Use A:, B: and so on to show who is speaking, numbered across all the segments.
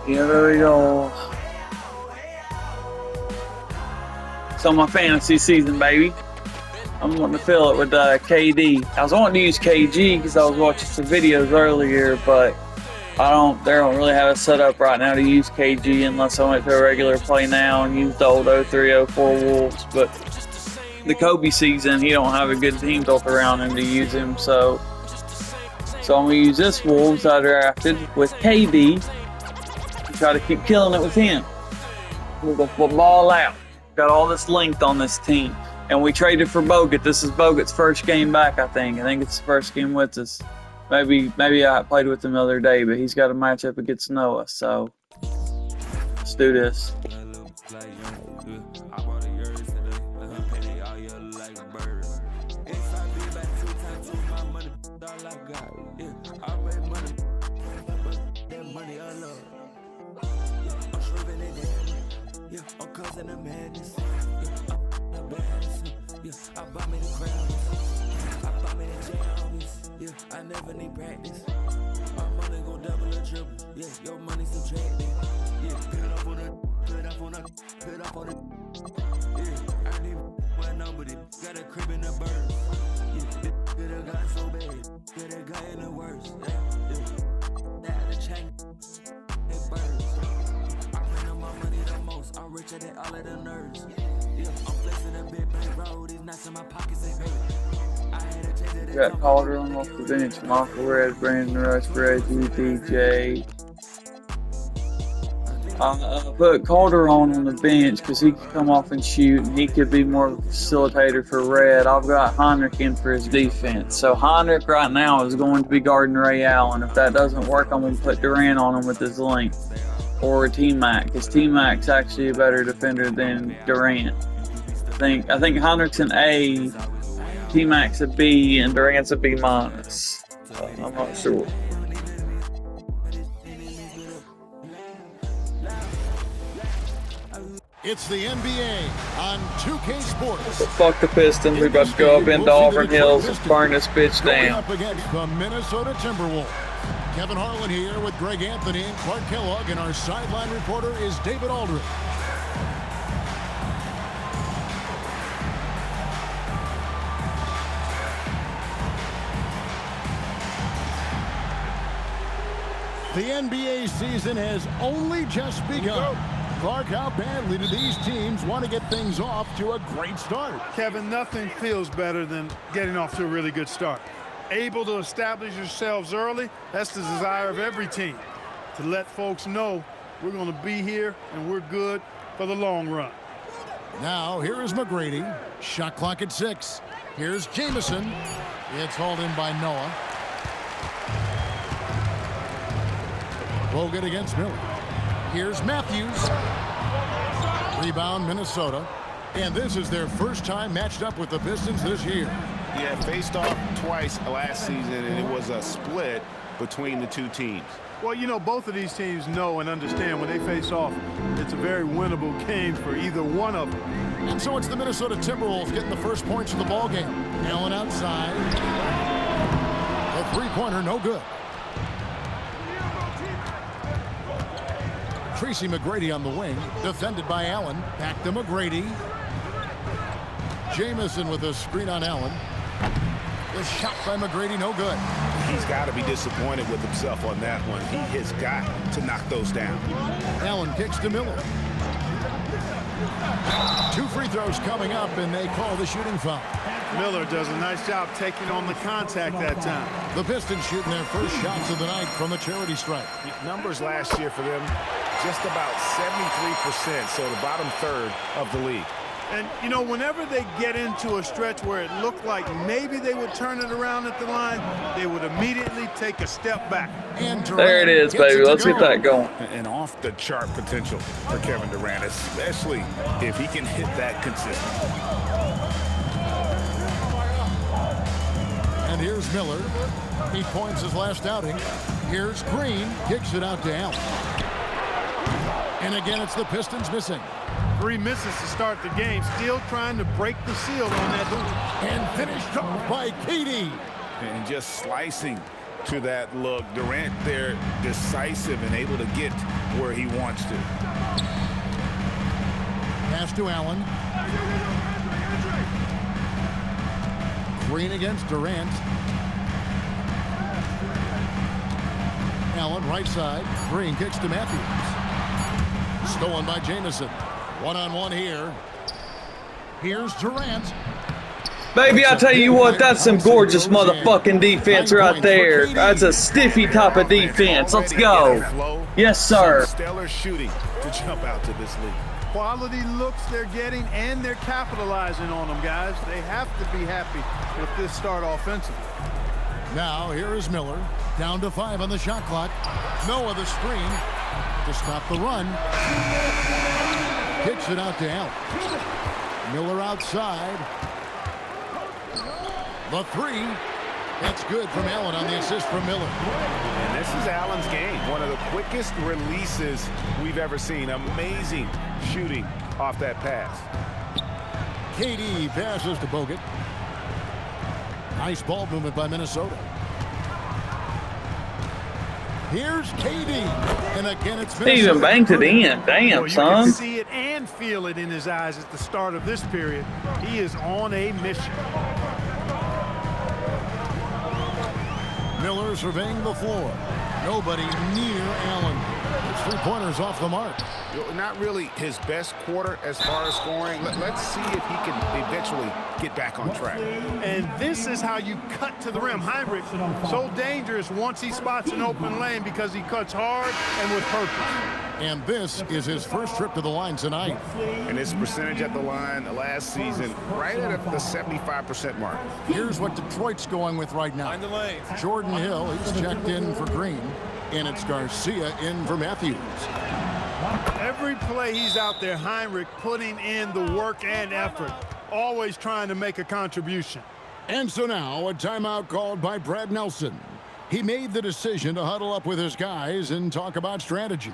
A: Yeah, there we go. So my fantasy season, baby. I'm wanting to fill it with KD. I was wanting to use KG because I was watching some videos earlier, but they don't really have it set up right now to use KG unless I went to a regular play now and used the old 0304 Wolves. But the Kobe season, he don't have a good team built around him to use him, so I'm gonna use this Wolves I drafted with KD and try to keep killing it with him. We're gonna ball out. Got all this length on this team. And we traded for Bogut. This is Bogut's first game back, I think. I think it's the first game with us. Maybe I played with him the other day, but he's got a matchup against Noah. So let's do this.
B: I bought me the crowds, I bought me the jams, yeah, I never need practice. My money gon' double or triple, yeah, your money subtracted. Yeah, put it up on the, yeah, I need my number, got a crib in the bird. Yeah, get a guy so bad, get a guy in the worst. Yeah, that the chain, it burns. I ran on my money the most, I'm richer than all of the nerds. Yeah, I'm flexing a big bank road, these nuts in my pockets ain't hurt. I had a change of
A: Got Calder on off the bench, Michael Red, Brandon Rush, Reggie, DJ. I put Calder on the bench because he could come off and shoot, and he could be more of a facilitator for Red. I've got Heinrich in for his defense. So Heinrich right now is going to be guarding Ray Allen. If that doesn't work, I'm going to put Durant on him with his length. Or T-Mac, because T-Mac's actually a better defender than Durant. I think Heinrich's an A, T-Mac's a B, and Durant's a B minus. I'm not sure.
C: It's the NBA on 2K Sports.
A: But fuck the Pistons. We about to go up into Auburn Hills and burn this bitch down.
C: Up against the Minnesota Timberwolves. Kevin Harlan here with Greg Anthony and Clark Kellogg, and our sideline reporter is David Aldridge. The NBA season has only just begun. Clark, how badly do these teams want to get things off to a great start?
D: Kevin, nothing feels better than getting off to a really good start. Able to establish yourselves early, that's the desire of every team. To let folks know we're going to be here and we're good for the long run.
C: Now, here is McGrady. Shot clock at 6. Here's Jamison. It's hauled in by Noah. Bogut against Miller. Here's Matthews. Rebound, Minnesota. And this is their first time matched up with the Pistons this year.
E: Yeah, faced off twice last season, and it was a split between the two teams.
D: Well, you know, both of these teams know and understand when they face off, it's a very winnable game for either one of them.
C: And so it's the Minnesota Timberwolves getting the first points of the ball game. Allen outside. A three-pointer, no good. Tracy McGrady on the wing, defended by Allen. Back to McGrady. Jamison with a screen on Allen. The shot by McGrady, no good.
E: He's got to be disappointed with himself on that one. He has got to knock those down.
C: Allen kicks to Miller. 2 free throws coming up, and they call the shooting foul.
D: Miller does a nice job taking on the contact that time.
C: The Pistons shooting their first shots of the night from the charity stripe.
E: Numbers last year for them, just about 73%, so the bottom third of the league.
D: And, you know, whenever they get into a stretch where it looked like maybe they would turn it around at the line, they would immediately take a step back.
C: And
A: there it is, baby. Let's get that going.
E: And off-the-chart potential for Kevin Durant, especially if he can hit that consistently.
C: And here's Miller. He points his last outing. Here's Green. Kicks it out to Allen. And again, it's the Pistons missing.
D: 3 misses to start the game, still trying to break the seal on that hoop.
C: And finished off by KD.
E: And just slicing to that look. Durant there decisive and able to get where he wants to.
C: Pass to Allen. Green against Durant. Allen right side. Green kicks to Matthews. Stolen by Jamison. One-on-one here. Here's Durant.
A: Baby, I tell you what, that's some gorgeous motherfucking defense right there. That's a stiffy type of defense. Let's go. Yes, sir.
E: Stellar shooting to jump out to this league.
D: Quality looks they're getting, and they're capitalizing on them, guys. They have to be happy with this start offensively.
C: Now here is Miller. Down to 5 on the shot clock. Noah the screen to stop the run. Kicks it out to Allen. Miller outside. The 3. That's good from Allen on the assist from Miller.
E: And this is Allen's game. One of the quickest releases we've ever seen. Amazing shooting off that pass.
C: KD passes to Bogut. Nice ball movement by Minnesota. Here's KD. And again, it's Minnesota.
A: He even banked it in. Damn,
D: well,
A: son.
D: You can see it and feel it in his eyes at the start of this period. He is on a mission.
C: Miller surveying the floor. Nobody near Allen. His 3-pointers off the mark.
E: Not really his best quarter as far as scoring. Let's see if he can eventually get back on track.
D: And this is how you cut to the rim. Heinrich, so dangerous once he spots an open lane because he cuts hard and with purpose.
C: And this is his first trip to the line tonight.
E: And his percentage at the line last season, right at the 75% mark.
C: Here's what Detroit's going with right now. Jordan Hill, he's checked in for Green. And it's Garcia in for Matthews.
D: Every play he's out there, Heinrich putting in the work and effort, always trying to make a contribution.
C: And so now a timeout called by Brad Nelson. He made the decision to huddle up with his guys and talk about strategy.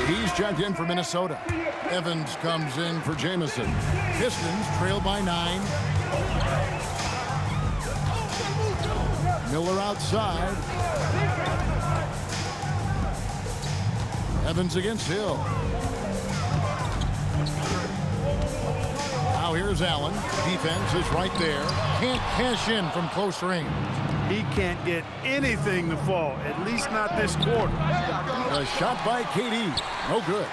C: He's checked in for Minnesota. Evans comes in for Jamison. Pistons trail by 9. Miller outside. Evans against Hill. Now here's Allen. Defense is right there. Can't cash in from close range.
D: He can't get anything to fall, at least not this quarter.
C: A shot by KD. No good.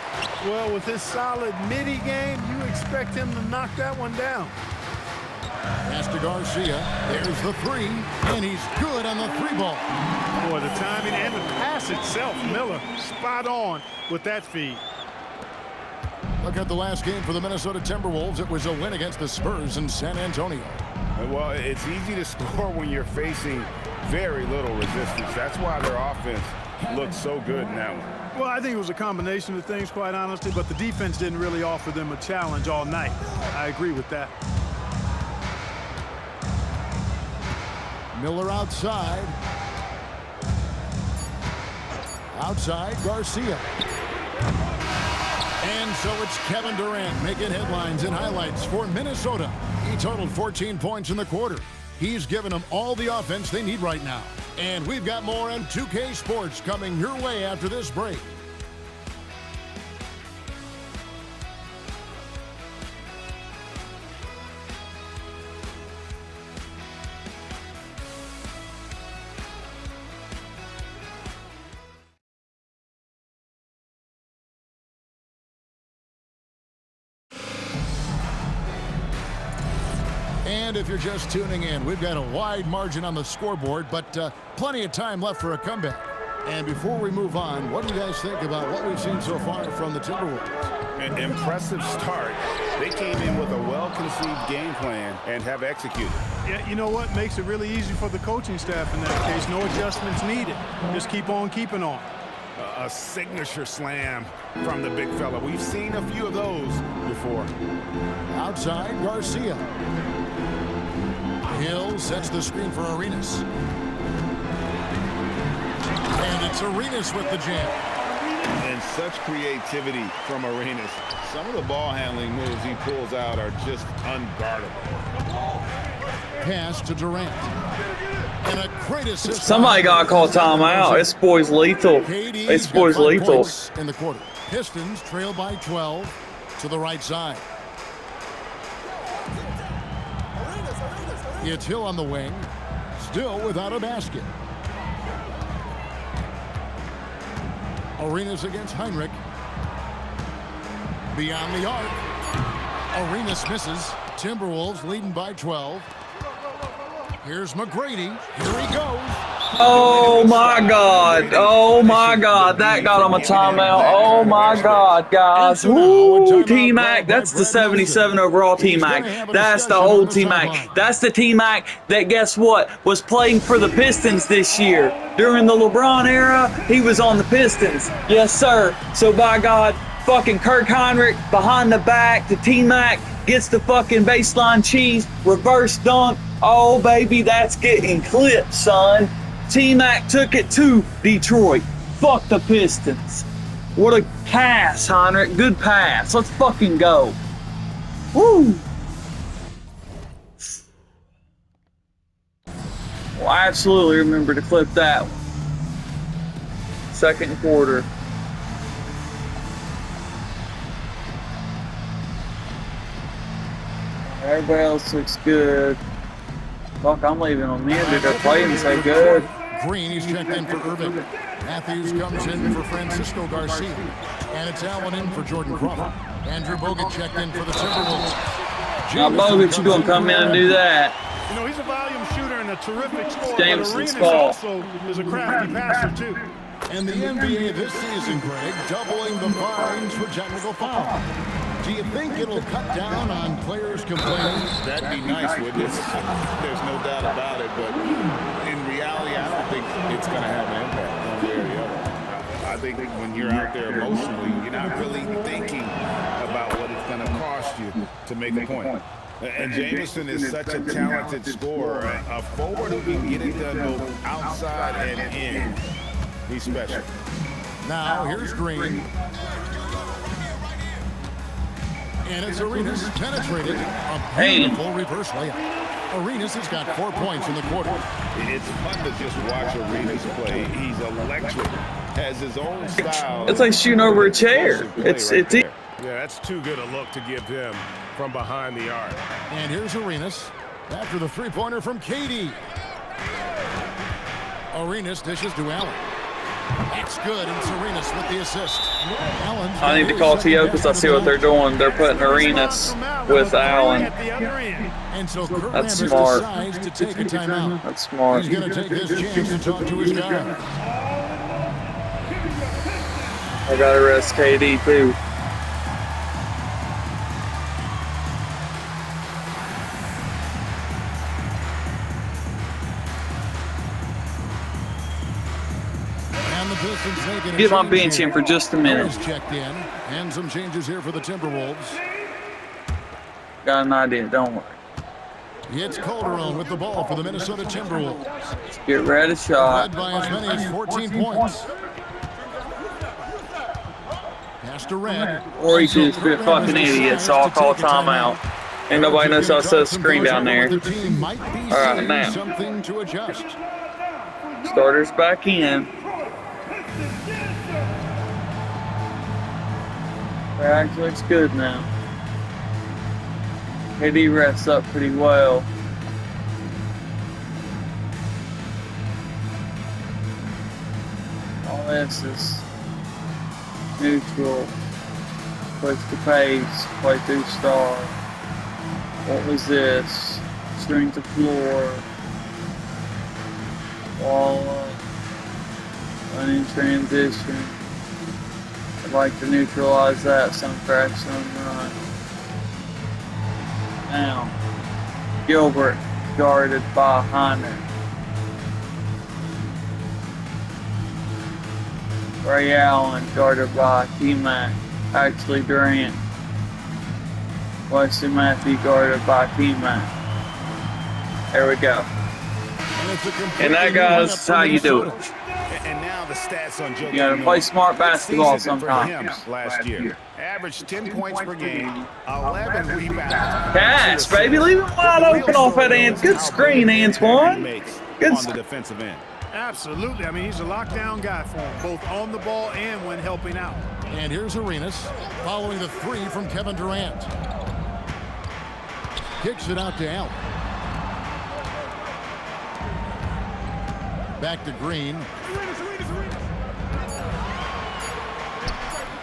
D: Well, with his solid midi game, you expect him to knock that one down.
C: Pass to Garcia. There's the 3, and he's good on the 3-ball.
D: Boy, the timing and the pass itself, Miller, spot on with that feed.
C: Look at the last game for the Minnesota Timberwolves. It was a win against the Spurs in San Antonio.
E: Well, it's easy to score when you're facing very little resistance. That's why their offense looked so good in that one.
D: Well, I think it was a combination of things, quite honestly, but the defense didn't really offer them a challenge all night. I agree with that.
C: Miller outside. Outside, Garcia. And so it's Kevin Durant making headlines and highlights for Minnesota. He totaled 14 points in the quarter. He's given them all the offense they need right now. And we've got more on 2K Sports coming your way after this break. And if you're just tuning in, we've got a wide margin on the scoreboard, but plenty of time left for a comeback. And before we move on, what do you guys think about what we've seen so far from the Timberwolves?
E: An impressive start. They came in with a well-conceived game plan and have executed.
D: Yeah, you know what? Makes it really easy for the coaching staff in that case. No adjustments needed. Just keep on keeping on.
E: A signature slam from the big fella. We've seen a few of those before.
C: Outside, Garcia. Hill sets the screen for Arenas. And it's Arenas with the jam.
E: And such creativity from Arenas. Some of the ball handling moves he pulls out are just unguardable.
C: Pass to Durant. And a great assist.
A: Somebody got to call timeout. This boy's lethal. This boy's lethal.
C: In the quarter. Pistons trail by 12 to the right side. It's Hill on the wing. Still without a basket. Arenas against Heinrich. Beyond the arc. Arenas misses. Timberwolves leading by 12. Here's McGrady. Here he goes.
A: Oh my God. Oh my God. That got him a timeout. Oh my God, guys. Woo, T-Mac. That's the 77 overall T-Mac. That's the old T-Mac. That's the T-Mac that, guess what, was playing for the Pistons this year. During the LeBron era, he was on the Pistons. Yes, sir. So by God, fucking Kirk Heinrich behind the back to T-Mac gets the fucking baseline cheese, reverse dunk. Oh, baby, that's getting clipped, son. T-Mac took it to Detroit. Fuck the Pistons. What a pass, Heinrich. Good pass. Let's fucking go. Woo. Well, I absolutely remember to clip that one. Second quarter. Everybody else looks good. Fuck, I'm leaving on me. Dude, they're playing so good.
C: Green, he's checked in for Irving. Matthews comes in for Francisco Garcia. And it's Allen in for Jordan Crawford. Andrew Bogut checked in for the Timberwolves.
A: Now, Bogut, you gonna come in and do that.
D: You know, he's a volume shooter and a terrific scorer.
A: Jameson's
D: but Arenas
A: fault.
D: also is a crafty passer, too.
C: And the NBA this season, Greg, doubling the fines for technical foul. Do you think it'll cut down on players complaining?
E: That'd be nice, wouldn't it? There's no doubt about it, but in reality, I don't think it's going to have an impact one way or the other. I think when you're out there emotionally, you're not really thinking about what it's going to cost you to make a point. And Jameson is such a talented scorer, a forward who can get it done both outside and in. He's special.
C: Now, here's Green. And it's Arenas penetrated. A beautiful reverse layup. Arenas has got 4 points in the quarter.
E: It's fun to just watch Arenas play. He's electric. Has his own style.
A: It's like shooting over a chair. It's
F: Yeah, that's too good a look to give him from behind the arc.
C: And here's Arenas after the three-pointer from KD. Arenas dishes to Allen. That's good, and Arenas with the assist. Allen's
A: I need to call T.O. because I see what they're doing. They're putting Arenas with Allen.
C: And so Kurt
A: That's
C: Rambis
A: smart.
C: decides to take a timeout.
A: That's smart.
C: He's going to take this chance to talk to his guy.
A: I got to rest KD too. Get my bench in for just a minute.
C: Checked in, and some changes here for the Timberwolves.
A: Got an idea, don't worry.
C: It's Calderon with the ball for the Minnesota Timberwolves.
A: Let's get ready to shot.
C: Led by as many as 14 points. Pass to Red.
A: Or he could just be a fucking idiot, so I'll call timeout. Ain't nobody knows how to set a screen down there. Alright, now.
C: Something to adjust.
A: Starters back in. That actually looks good now. KD rests up pretty well. All this is neutral. Push the pace. Play through star. What was this? Strength of floor. Wall up. Running transition. I'd like to neutralize that. Some crack, some run. Now, Gilbert guarded by Hunter. Ray Allen guarded by T-Mac. Actually, Durant. Wesley Matthews guarded by T-Mac. There we go. And that, guys, is how you do it.
E: And now the stats on Joe.
A: You gotta play smart basketball sometimes.
E: Last year, averaged 10 points per game, 11 rebounds.
A: Cash, baby, leave him wide open off that end. Good screen, Antoine. Good
E: on the defensive end.
D: Absolutely. I mean, he's a lockdown guy for him, both on the ball and when helping out.
C: And here's Arenas following the three from Kevin Durant. Kicks it out to Allen. Back to Green.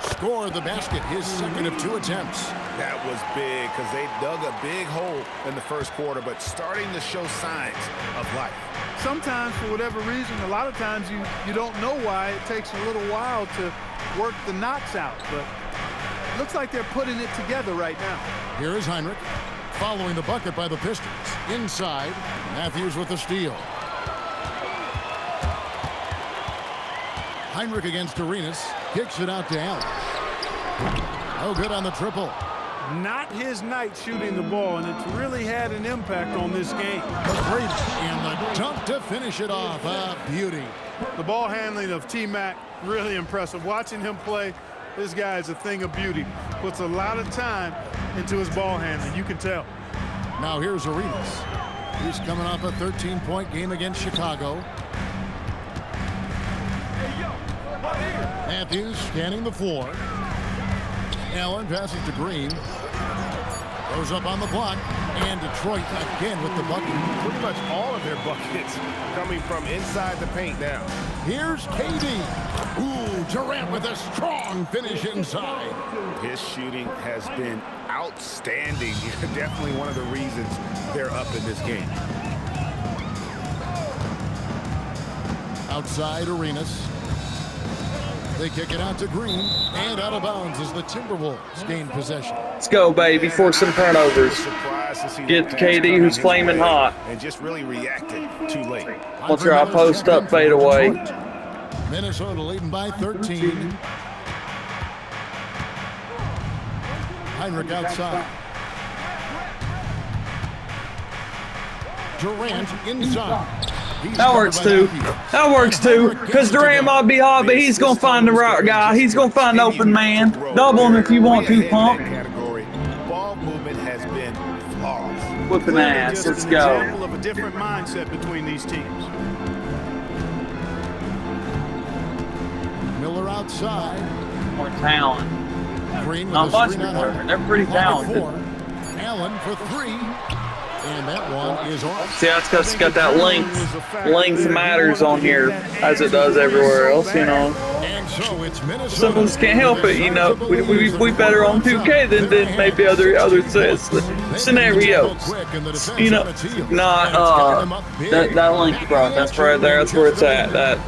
C: Scored the basket, his second of 2 attempts.
E: That was big because they dug a big hole in the first quarter, but starting to show signs of life.
D: Sometimes, for whatever reason, a lot of times you don't know why. It takes a little while to work the knots out, but it looks like they're putting it together right now.
C: Here is Heinrich following the bucket by the Pistons. Inside, Matthews with the steal. Heinrich against Arenas, kicks it out to Allen. Oh, good on the triple.
D: Not his night shooting the ball, and it's really had an impact on this game.
C: McGrady and the dunk to finish it off. A beauty.
D: The ball handling of T-Mac, really impressive. Watching him play, this guy is a thing of beauty. Puts a lot of time into his ball handling, you can tell.
C: Now here's Arenas. He's coming off a 13-point game against Chicago. Matthews scanning the floor. Allen passes to Green. Goes up on the block. And Detroit again with the bucket.
F: Pretty much all of their buckets coming from inside the paint now.
C: Here's KD. Ooh, Durant with a strong finish inside.
E: His shooting has been outstanding. Definitely one of the reasons they're up in this game.
C: Outside Arenas. They kick it out to Green, and out of bounds as the Timberwolves gain possession.
A: Let's go, baby. Force some turnovers. Get to KD, who's flaming hot.
E: And just really reacted too late.
A: We'll try a post-up fadeaway.
C: Minnesota leading by 13. Heinrich outside. Durant inside.
A: That works too. That works too. Because Durant might be hot, but he's going to find the right guy. He's going to find the open man. Double him if you want to, pump.
E: Ball movement has been flawless.
A: Whipping ass. Let's go.
D: Example of a different mindset between these teams.
C: Miller outside.
A: More talent.
C: Green with
A: Not
C: a
A: much
C: screen on
A: more.
C: her.
A: They're pretty talented.
C: Allen for 3. And that one is off.
A: See, that's because it's got that length. Length matters on here, as it does everywhere else, you know.
C: And so it's Minnesota.
A: Some of us can't help it, you know. We better on 2K than maybe other scenarios. You know, not that length, bro. That's right there. That's where it's at. That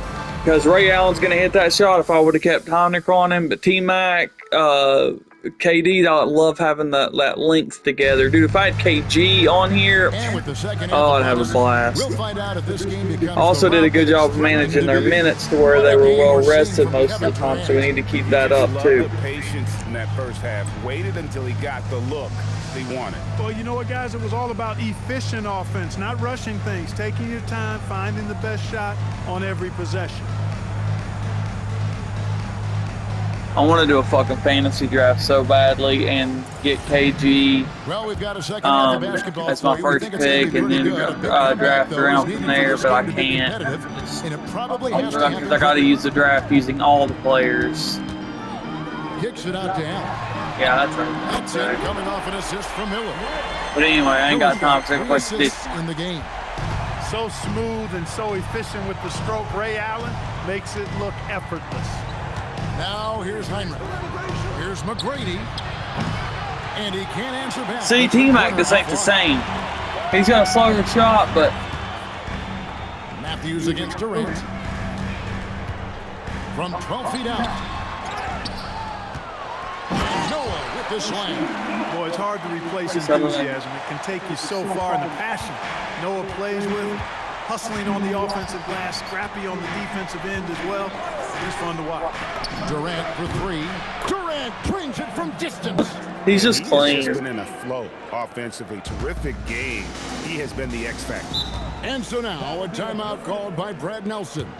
A: because Ray Allen's gonna hit that shot if I would have kept Heinrich on him, but T-Mac, KD, I love having that length together. Dude, if I had KG on here, I'd have a blast. Also did a good job of managing their minutes to where they were well rested most of the time, so we need to keep that up too.
E: Patience in that first half. Waited until he got the look he wanted.
D: Well, you know what, guys? It was all about efficient offense, not rushing things, taking your time, finding the best shot on every possession.
A: I want to do a fucking fantasy draft so badly and get KG
C: Well, we've got a second half of basketball
A: as my first pick and then draft around from there, but I can't. I got to use the draft using all the players.
C: Kicks it out to Allen.
A: Yeah, that's
C: That's
A: right.
C: it, coming off an assist from Miller.
A: But anyway, I ain't got time to play
C: Assists in the game.
D: So smooth and so efficient with the stroke. Ray Allen makes it look effortless.
C: Now here's Heinrich. Here's McGrady. And he can't answer back.
A: See, T-Mac, this ain't the same. He's got a slower shot, but
C: Matthews against Durant. from 12 feet out. And Noah with the slam.
D: Boy, it's hard to replace enthusiasm. It can take you so far in the passion Noah plays with. Hustling on the offensive glass, scrappy on the defensive end as well. It's fun to watch.
C: Durant for three. Durant drains it from distance.
A: He's just clean.
F: He's just been in a flow offensively. Terrific game. He has been the X factor.
C: And so now a timeout called by Brad Nelson.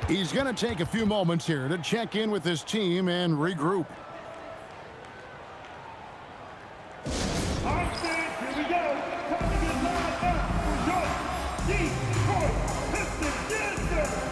C: He's going to take a few moments here to check in with his team and regroup.
G: Here we go. Coming in live now for your Detroit Pistons. Yes, sir.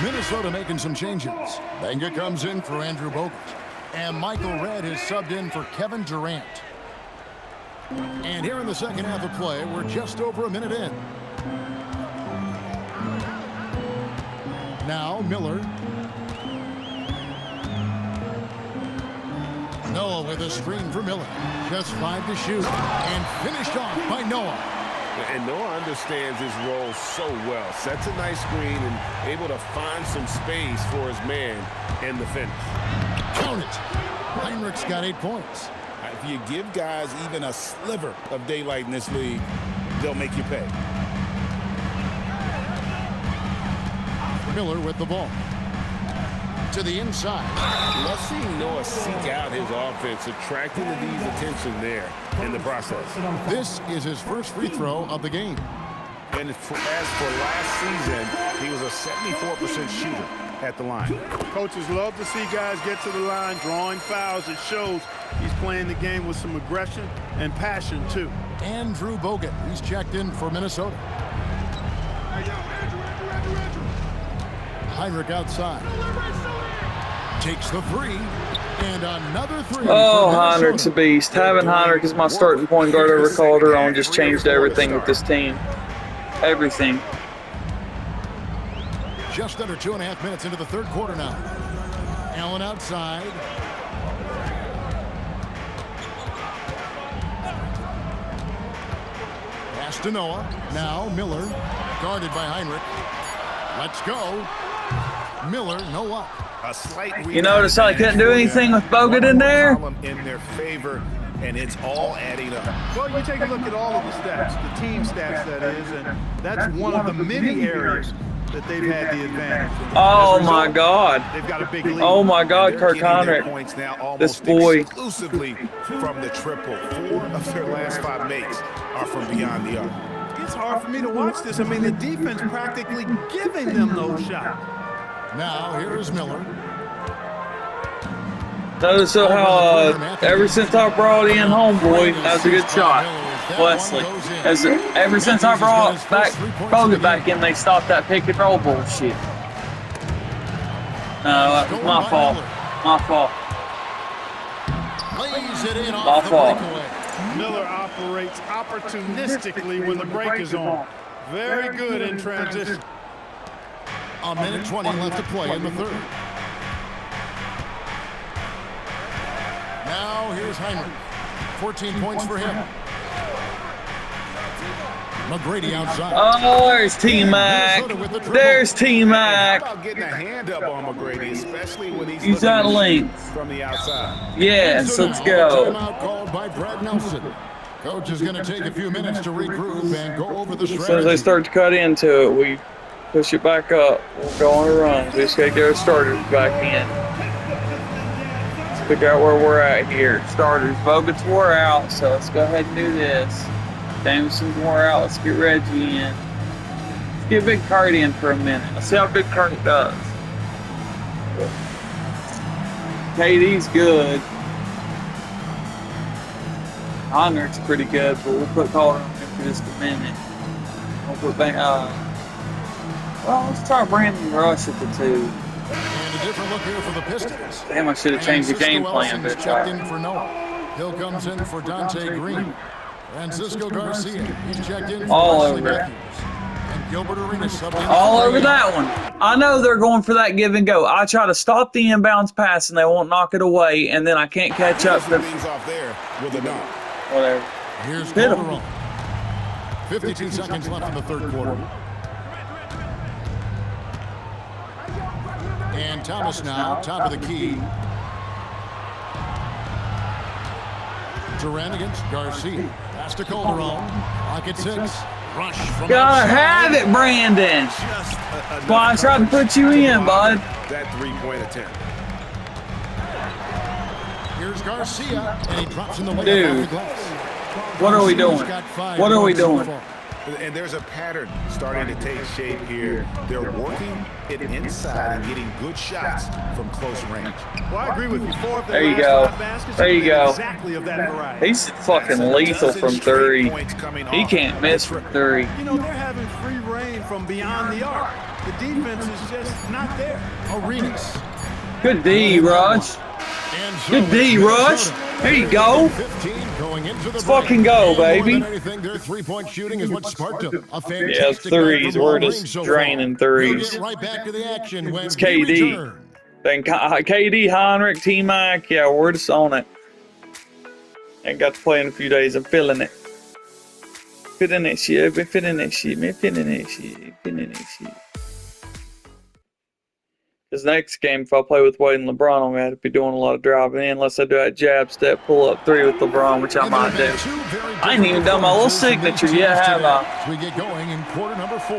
C: Minnesota making some changes. Benga comes in for Andrew Bogut. And Michael Redd is subbed in for Kevin Durant. And here in the second half of play, we're just over a minute in. Now Miller. Noah with a screen for Miller. Just 5 to shoot. And finished off by Noah.
F: And Noah understands his role so well. Sets a nice screen and able to find some space for his man in the finish.
C: Count it. Heinrich's got 8 points.
F: If you give guys even a sliver of daylight in this league, they'll make you pay.
C: Miller with the ball. To the inside.
F: Let's see Noah seek out his offense, attracting the D's attention there in the process.
C: This is his first free throw of the game.
F: And as for last season, he was a 74% shooter at the line.
D: Coaches love to see guys get to the line, drawing fouls. It shows he's playing the game with some aggression and passion, too.
C: Andrew Bogut, he's checked in for Minnesota. Heinrich outside. Takes the three. And another three.
A: Oh, Heinrich's a beast. Having Heinrich as my starting point guard over Calderon just changed everything with this team. Everything.
C: Just under 2.5 minutes into the third quarter now. Allen outside. Pass to Noah. Now Miller. Guarded by Heinrich. Let's go. Miller, Noah.
F: A slight
A: You notice how I couldn't do anything with Bogut in there?
F: In their favor, and it's all adding up.
D: Well, you take a look at all of the stats, the team stats, that is, and that's one of the many areas that they've had the advantage.
A: Oh, my God.
D: They've got a big lead.
A: Oh, my God, Kirk Heinrich. This boy.
F: Exclusively from the triple. 4 of their last 5 makes are from beyond the arc.
D: It's hard for me to watch this. I mean, the defense practically giving them those shots.
C: Now, here is Miller.
A: Notice how ever since I brought in Homeboy, that was a good shot. Wesley. Ever since I brought Bogut back in, they stopped that pick and roll bullshit. No, that was my fault. My fault. My fault.
D: Miller operates opportunistically when the break is on. Very good in transition.
C: A minute 20 left to play in the third. Now here's Heinrich. 14 points for him. McGrady outside.
A: Oh, there's T-Mac. There's T-Mac.
F: Getting a hand up on McGrady, especially when
A: he's that length
F: from the outside.
A: Yes, let's go.
C: Timeout called by Brad Nelson. Coach is going to take a few minutes to regroup and go over the strategy.
A: As soon as they start to cut into it, we push it back up. We'll go on a run. We just got to get it started back in. figure out where we're at here. Starters. Bogut's wore out, so let's go ahead and do this. Jameson's wore out. Let's get Reggie in. Let's get Big Kurt in for a minute. Let's see how Big Kurt does. KD's good. Heinrich's pretty good, but we'll put Calder on him for just a minute. We'll put well, let's try Brandon Rush at the 2.
C: And a different look here for the Pistons.
A: Damn, I should have changed the game plan, but
C: checked in for Noah. Hill comes in for Dante Green. Francisco Garcia, he's checked in for
A: all
C: Wesley
A: over it.
C: Matthews. And Gilbert Arenas subbed in
A: All
C: for
A: over
C: Ray.
A: that one. I know they're going for that give and go. I try to stop the inbounds pass and they won't knock it away, and then I can't catch up to
E: Things off there with a dunk.
A: whatever.
C: Here's
A: Hit 'em.
C: Calderon. 52 seconds left in the third quarter. And Thomas now, top of the key. Durant against Garcia. Pass to Calderon. Clock at 6. Rush from
A: Gotta
C: outside.
A: have it, Brandon.
E: Just
A: That's why I tried to put you in, bud.
E: That three-point attempt.
C: Here's Garcia, and he drops in the lane
A: Dude.
C: off the glass.
A: What are we doing?
C: He's got 5
A: What are we
C: points so
A: doing?
C: far.
E: And there's a pattern starting to take shape here. They're working it inside and getting good shots from close range.
D: Well, I agree with you. 4 of their
A: There you
D: last
A: go.
D: 5 baskets
A: There
D: have
A: you
D: been
A: go.
D: Exactly of that variety.
A: He's fucking lethal from 3. He can't miss from 3.
D: You know, they're having free reign from beyond the arc. The defense is just not there.
C: Arenas.
A: Good D, Rush.
C: And so
A: Good D,
C: it's
A: Rush.
C: Minnesota.
A: There you go.
C: 15 going into the
A: Let's
C: break.
A: fucking go,
C: And more
A: baby.
C: than anything, their three-point shooting is what sparked them. A
A: Yeah,
C: fantastic night
A: threes.
C: from
A: We're
C: long
A: just
C: range so
A: draining
C: far. We'll
A: threes.
C: get right back to the action when
A: It's
C: we
A: KD.
C: return.
A: Then KD, Heinrich, T-Mac, yeah, we're just on it. Ain't got to play in a few days. I'm feeling it. Feeling that shit. I've been feeling that shit, man. Feeling that shit. Feeling that shit. This next game, if I play with Wade and LeBron, I'm going to have to be doing a lot of driving in unless I do that jab step pull-up 3 with LeBron, which I might do. I ain't even done my little signature yet, have I?
C: As we get going in quarter number 4.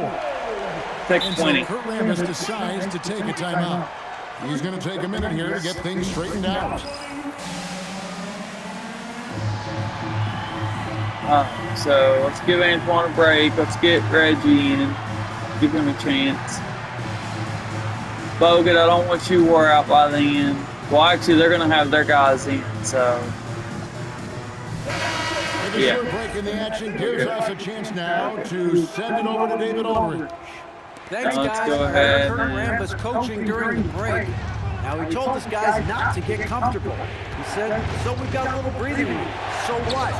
A: Take
C: And so
A: 20.
C: Kurt Rambis decides to take a timeout. He's going to take a minute here to get things straightened out.
A: So let's give Antoine a break. Let's get Reggie in. Give him a chance. Bogut, I don't want you wore out by the end. Well, actually, they're going to have their guys in, so.
C: The
A: Yeah.
C: short break in the action gives us a chance now to send it over to David Aldridge.
H: Thanks,
A: Let's
H: guys.
A: go ahead.
H: Kurt Rambis coaching during the break. Now, he told his guys not to get comfortable. He said, so we've got a little breathing room. So what?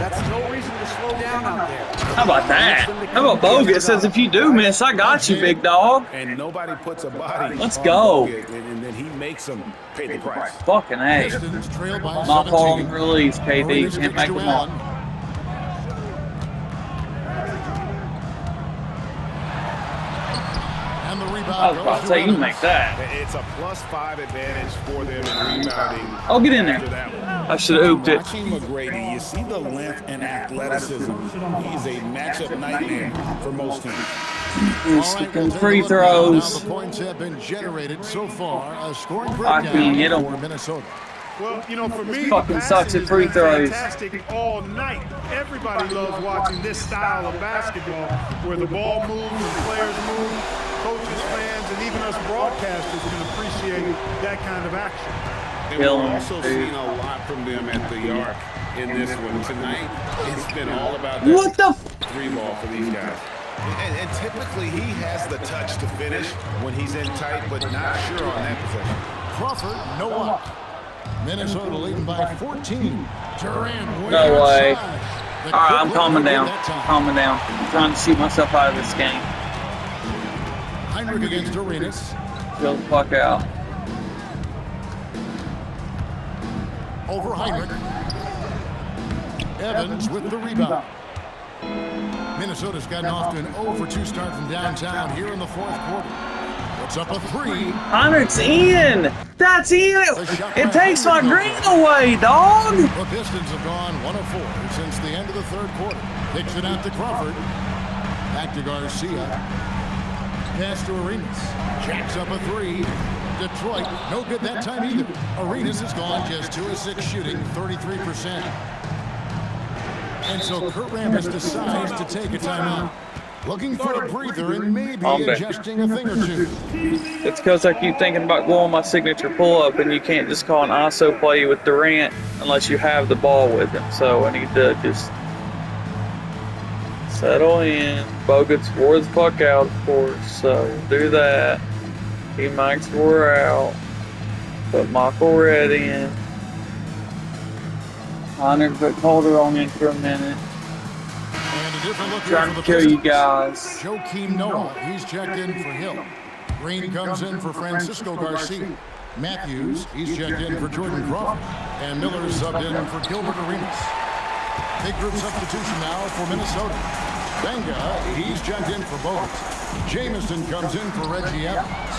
H: That's no reason to slow down out there.
A: How about that? How about Bogut says, if you do miss, I got you, big dog.
E: And nobody puts a body
A: Let's
E: on
A: go.
E: Bogut, and then he makes them pay the price.
A: Fucking A.
C: Pistons trail by
A: My call on
C: 17.
A: release, KD.
C: Arenas
A: Can't
C: kicks
A: make
C: to
A: them
C: Allen.
A: all.
C: And the
A: I
C: rebound
A: was about
C: goes
A: to
C: to
A: say, you
C: Allen.
A: make that.
E: It's a +5 advantage for them in rebounding.
A: Oh, get in
E: after
A: there.
E: that one.
A: I should have hooped it.
E: Watching McGrady, you see the length and athleticism. He's a matchup nightmare for most teams.
C: All right,
A: Sticking
C: we'll take
A: free
C: a look now.
A: throws.
C: Now the points have been generated so far. A scoring
A: I can't hit 'em.
C: breakdown for Minnesota.
D: Well, you know, for me,
A: Fucking
D: the
A: sucks
D: passing
A: at free
D: has been
A: throws.
D: fantastic all night. Everybody loves watching this style of basketball where the ball moves and players move. Coaches, fans, and even us broadcasters can appreciate that kind of action.
E: And
A: Kill
E: we're
A: him,
E: also
A: dude.
E: seeing a lot from them at the arc in this one. Tonight, it's been all about that
A: What the?
E: three ball for these guys. And typically, he has the touch to finish when he's in tight, but not sure on that possession.
C: Crawford, no up. Minnesota leading by 14. Durant way
A: No way.
C: outside. The
A: All right, I'm
C: quick
A: calming
C: window
A: down.
C: that time.
A: Calming down. I'm trying to shoot myself out of this game.
C: Heinrich against Arenas.
A: Chill the fuck out.
C: Over Heinrich. Evans with the rebound. Minnesota's gotten off to an 0-for-2 start from downtown here in the fourth quarter. Puts up a 3.
A: Heinrich's in. That's in. It takes my green away, dog.
C: The Pistons have gone 1 of 4 since the end of the third quarter. Kicks it out to Crawford. Back to Garcia. Pass to Arenas. Jacks up a 3. Detroit, no good that time either. Arenas has gone just 2 of 6 shooting, 33%. And so Kurt Rambis decides to take a timeout. Looking for a breather and maybe adjusting a thing or two.
A: It's because I keep thinking about going my signature pull-up, and you can't just call an ISO play with Durant unless you have the ball with him. So I need to just settle in. Bogut's wore the fuck out, of course, so do that. He Mike's wore out. Put Michael Red in. Hunter put Holder on in for a minute.
C: And a different look
A: Trying to kill you guys.
C: Joakim Noah, he's checked in for Hill. Green comes in for Francisco Garcia. Matthews, he's checked in for Jordan Crawford. And Miller's subbed in for Gilbert Arenas. Big group substitution now for Minnesota. Benga, he's checked in for Bogut. Jamison comes in for Reggie Evans.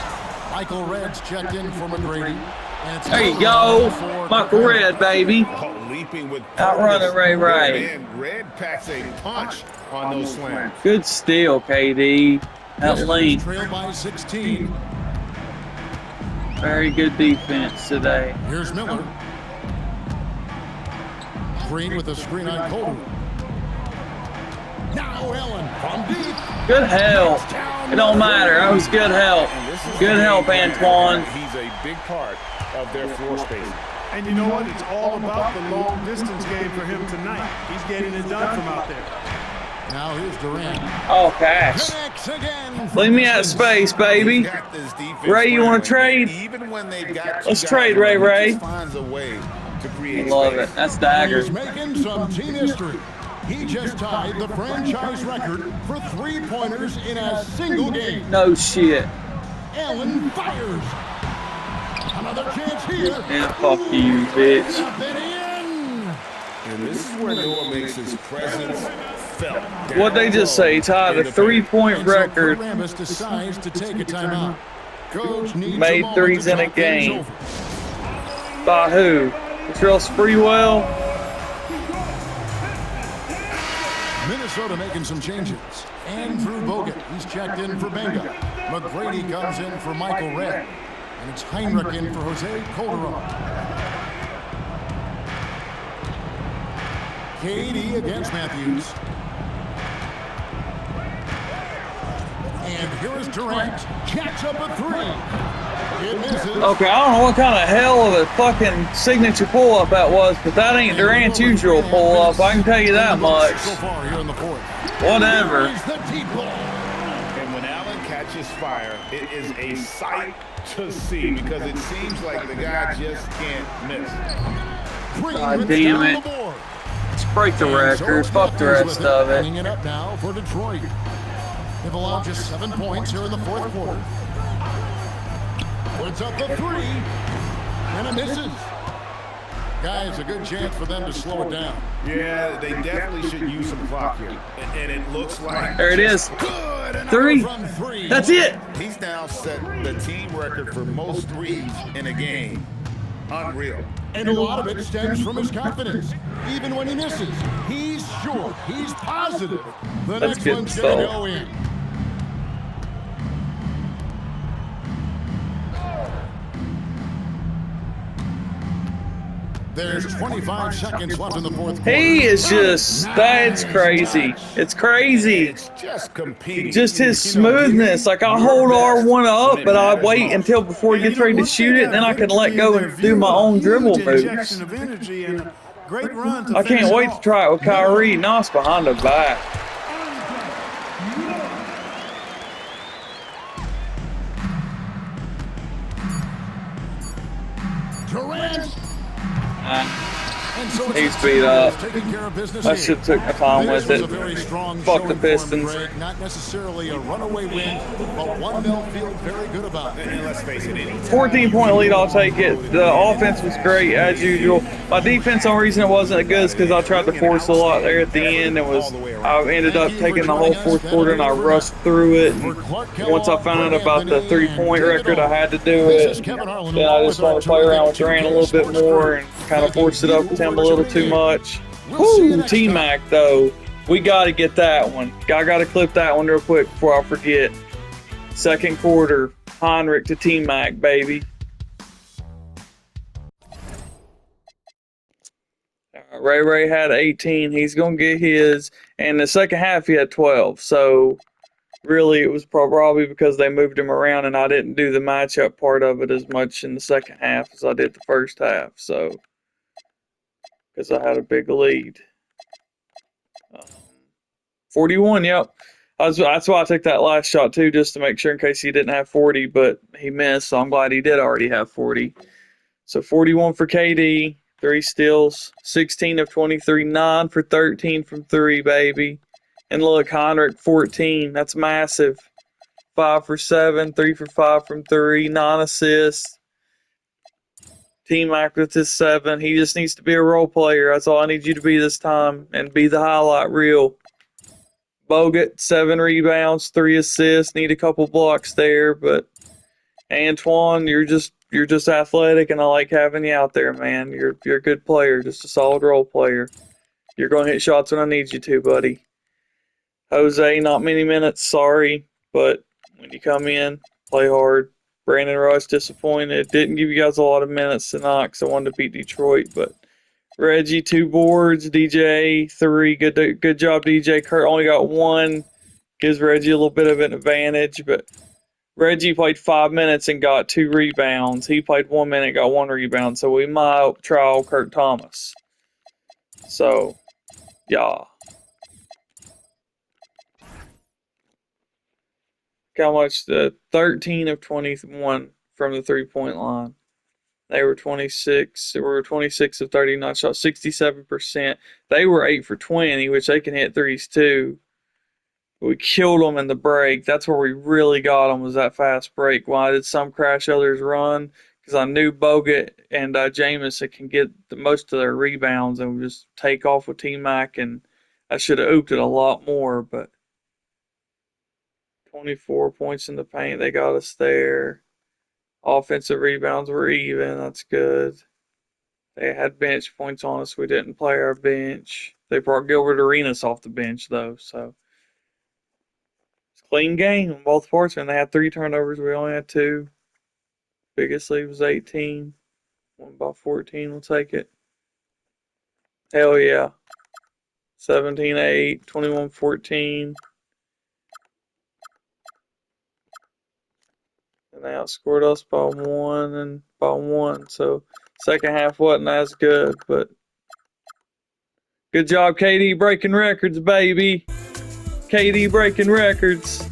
C: Michael Red's checked in for McGrady. And
A: There you go. Michael Red, baby.
E: Leaping with
A: Outrunning Ray Ray.
E: Man, Red packs a punch on those slams.
A: Good steal, KD. That lane.
C: Trail by 16.
A: Very good defense today.
C: Here's Miller. Green with a screen on Colder. Now Allen from deep.
A: Good help. It don't matter. That was good help. Good help, Antoine.
E: He's a big part of their floor space.
D: And you know what? It's all about the long distance game for him tonight. He's getting it done from out there.
C: Now here's Durant.
A: Oh, pass. Leave me out of space, baby. Ray, you want to trade?
E: Even when they've got
A: Let's trade, Ray Ray.
E: Finds a way to create
A: Love
E: space.
A: it. That's dagger.
C: He's making some team history. He just tied the franchise record for three-pointers in a single game.
A: No shit.
C: Allen fires. Another chance here.
A: Yeah, fuck you, bitch.
E: And this is where Noah makes his presence felt.
A: What'd they just say? Tied a three-point record.
C: Rambis decides to take a timeout. Coach needs
A: Made threes in a game. By who? Latrell Sprewell?
C: Minnesota making some changes. Andrew Bogut, he's checked in for Benga. McGrady comes in for Michael Red. And it's Heinrich in for Jose Calderon. KD against Matthews. And here is Durant. Jacks up a three. It misses.
A: Okay, I don't know what kind of hell of a fucking signature pull-up that was, but that ain't Durant's usual pull-up. I can tell you that much.
C: So far here in the fourth.
A: Whatever.
E: And when Allen catches fire, it is a sight to see because it seems like the guy just can't miss.
A: God damn it. Let's break the record. Fuck the rest of it.
C: Cleaning it up now for Detroit. They've allowed just 7 points here in the fourth quarter. Puts up the three, and it misses. Guys, a good chance for them to slow it down.
E: Yeah, they definitely should use some clock here. And it looks like...
A: There it is.
E: Good.
A: Three.
C: From three.
A: That's it.
E: He's now set the team record for most threes in a game. Unreal.
C: And a lot of it stems from his confidence. Even when he misses, he's sure, he's positive. The
A: That's
C: next
A: good
C: one's going to
A: stuff.
C: go in. There's 25 seconds left in the fourth quarter.
A: He is just, that's crazy. It's crazy.
E: It's just competing.
A: Just his smoothness. Like, I hold R1 up, but I wait until before he gets ready to shoot it, and then I can let go and do my own dribble moves. I can't wait to try it with Kyrie. Now it's behind the back.
C: Durant.
A: He's beat up. I should have took my time with it. Fuck the Pistons.
C: Not necessarily a runaway win, but one they'll feel very good about.
E: And let's face it,
A: 14-point lead, I'll take it. The offense was great, as usual. My defense, the only reason it wasn't good is because I tried to force a lot there at the end. I ended up taking the whole fourth quarter, and I rushed through it. And once I found out about the three-point record, I had to do it. Then I just wanted to play around with Durant a little bit more and kind of force it up with him a little too much. Woo, T-Mac, though. We got to get that one. I got to clip that one real quick before I forget. Second quarter. Heinrich to T-Mac, baby. Ray had 18. He's going to get his. And the second half, he had 12. So, really, it was probably because they moved him around and I didn't do the matchup part of it as much in the second half as I did the first half. So, because I had a big lead. 41, yep. That's why I took that last shot, too, just to make sure in case he didn't have 40, but he missed, so I'm glad he did already have 40. So 41 for KD, 3 steals, 16 of 23, 9 for 13 from 3, baby. And look, Heinrich, 14, that's massive. 5 for 7, 3 for 5 from 3, 9 assists. T-Mac with his 7. He just needs to be a role player. That's all I need you to be this time, and be the highlight reel. Bogut, 7 rebounds, 3 assists. Need a couple blocks there, but Antoine, you're just athletic, and I like having you out there, man. You're a good player, just a solid role player. You're going to hit shots when I need you to, buddy. Jose, not many minutes, sorry, but when you come in, play hard. Brandon Rush, disappointed. Didn't give you guys a lot of minutes tonight because I wanted to beat Detroit, but Reggie, 2 boards. DJ, 3. Good job, DJ. Kurt only got 1. Gives Reggie a little bit of an advantage, but Reggie played 5 minutes and got 2 rebounds. He played 1 minute and got 1 rebound, so we might trial Kurt Thomas. So, yeah. How much? 13 of 21 from the 3-point line. They were 26. They were 26 of 39 shots, 67%. They were 8 for 20, which they can hit threes too. We killed them in the break. That's where we really got them, was that fast break. Why did some crash, others run? Because I knew Bogut and Jamison can get most of their rebounds and just take off with T-Mac, and I should have ooped it a lot more, but 24 points in the paint. They got us there. Offensive rebounds were even. That's good. They had bench points on us. We didn't play our bench. They brought Gilbert Arenas off the bench, though, so it's a clean game on both parts. And they had 3 turnovers. We only had 2. Biggest lead was 18. Won by 14. We'll take it. Hell yeah. 17-8, 21-14. And they outscored us by 1 and by 1. So second half wasn't as good, but good job, KD, breaking records, baby. KD breaking records.